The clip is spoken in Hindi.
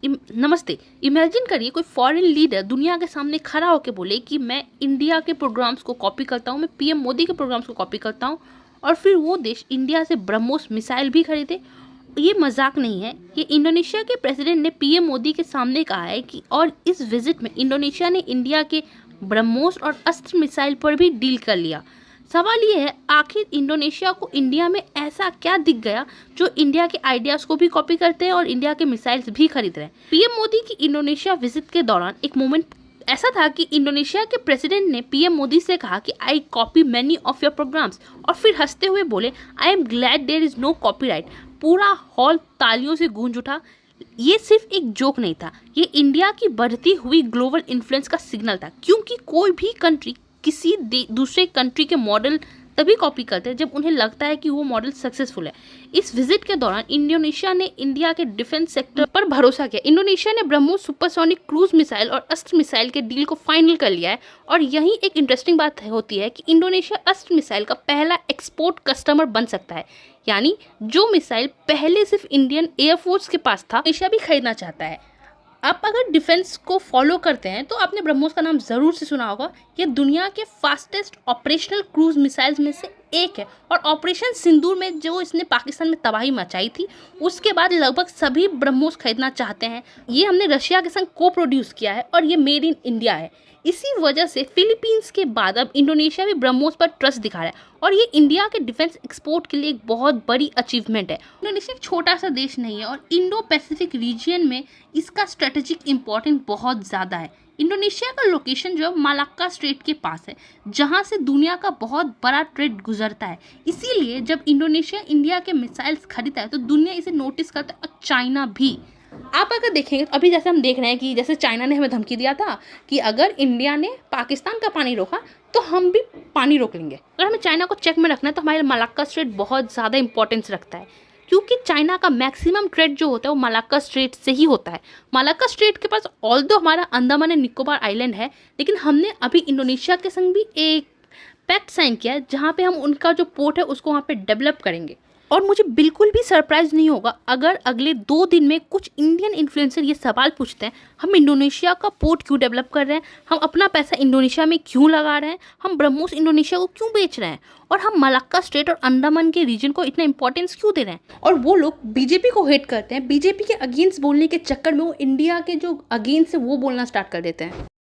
नमस्ते। इमेजिन करिए कोई फॉरेन लीडर दुनिया के सामने खड़ा होकर बोले कि मैं इंडिया के प्रोग्राम्स को कॉपी करता हूँ, मैं पीएम मोदी के प्रोग्राम्स को कॉपी करता हूँ और फिर वो देश इंडिया से ब्रह्मोस मिसाइल भी खरीदे। ये मजाक नहीं है, ये इंडोनेशिया के प्रेसिडेंट ने पीएम मोदी के सामने कहा है कि और इस विजिट में इंडोनेशिया ने इंडिया के ब्रह्मोस और अस्त्र मिसाइल पर भी डील कर लिया। सवाल ये है, आखिर इंडोनेशिया को इंडिया में ऐसा क्या दिख गया जो इंडिया के आइडियाज को भी कॉपी करते हैं और इंडिया के मिसाइल्स भी खरीद रहे हैं। पीएम मोदी की इंडोनेशिया विजिट के दौरान एक मोमेंट ऐसा था कि इंडोनेशिया के प्रेसिडेंट ने पीएम मोदी से कहा कि I copy many of your programs और फिर हंसते हुए बोले I am glad there is no copyright. पूरा हॉल तालियों से गूंज उठा। ये सिर्फ एक जोक नहीं था, ये इंडिया की बढ़ती हुई ग्लोबल इन्फ्लुएंस का सिग्नल था, क्योंकि कोई भी कंट्री किसी दूसरे कंट्री के मॉडल तभी कॉपी करते हैं जब उन्हें लगता है कि वो मॉडल सक्सेसफुल है। इस विजिट के दौरान इंडोनेशिया ने इंडिया के डिफेंस सेक्टर पर भरोसा किया। इंडोनेशिया ने ब्रह्मोस सुपरसोनिक क्रूज मिसाइल और अस्त्र मिसाइल के डील को फाइनल कर लिया है और यही एक इंटरेस्टिंग बात होती है कि इंडोनेशिया अस्त्र मिसाइल का पहला एक्सपोर्ट कस्टमर बन सकता है, यानी जो मिसाइल पहले सिर्फ इंडियन एयरफोर्स के पास था, इंडोनेशिया भी खरीदना चाहता है। आप अगर डिफेंस को फॉलो करते हैं तो आपने ब्रह्मोस का नाम ज़रूर से सुना होगा। ये दुनिया के फास्टेस्ट ऑपरेशनल क्रूज मिसाइल्स में से एक है और ऑपरेशन सिंदूर में जो इसने पाकिस्तान में तबाही मचाई थी, उसके बाद लगभग सभी ब्रह्मोस खरीदना चाहते हैं। ये हमने रशिया के संग को प्रोड्यूस किया है और ये मेड इन इंडिया है। इसी वजह से फिलीपींस के बाद अब इंडोनेशिया भी ब्रह्मोस पर ट्रस्ट दिखा रहा है और ये इंडिया के डिफेंस एक्सपोर्ट के लिए एक बहुत बड़ी अचीवमेंट है। इंडोनेशिया एक छोटा सा देश नहीं है और इंडो पैसिफिक रीजन में इसका स्ट्रेटेजिक इंपॉर्टेंस बहुत ज़्यादा है। इंडोनेशिया का लोकेशन जो है मालाक्का स्ट्रेट के पास है, जहां से दुनिया का बहुत बड़ा ट्रेड गुजरता है। इसीलिए जब इंडोनेशिया इंडिया के मिसाइल्स खरीदता है तो दुनिया इसे नोटिस करता है और चाइना भी। आप अगर देखेंगे तो अभी जैसे हम देख रहे हैं कि जैसे चाइना ने हमें धमकी दिया था कि अगर इंडिया ने पाकिस्तान का पानी रोका तो हम भी पानी रोक लेंगे। अगर हमें चाइना को चेक में रखना है तो हमारे मलाक्का स्ट्रेट बहुत ज़्यादा इंपॉर्टेंस रखता है, क्योंकि चाइना का मैक्सिमम ट्रेड जो होता है वो मलाक्का स्ट्रेट से ही होता है। मलाक्का स्ट्रेट के पास ऑल्दो हमारा अंडमान एंड निकोबार आइलैंड है, लेकिन हमने अभी इंडोनेशिया के संग भी एक पैक्ट साइन किया है जहाँ पे हम उनका जो पोर्ट है उसको वहाँ पे डेवलप करेंगे। और मुझे बिल्कुल भी सरप्राइज नहीं होगा अगर अगले 2 दिन में कुछ इंडियन इन्फ्लुएंसर ये सवाल पूछते हैं, हम इंडोनेशिया का पोर्ट क्यों डेवलप कर रहे हैं, हम अपना पैसा इंडोनेशिया में क्यों लगा रहे हैं, हम ब्रह्मोस इंडोनेशिया को क्यों बेच रहे हैं और हम मलाक्का स्ट्रेट और अंडमान के रीजन को इतना इंपॉर्टेंस क्यों दे रहे हैं। और वो लोग बीजेपी को हेट करते हैं, बीजेपी के अगेंस्ट बोलने के चक्कर में वो इंडिया के जो अगेंस्ट है वो बोलना स्टार्ट कर देते हैं।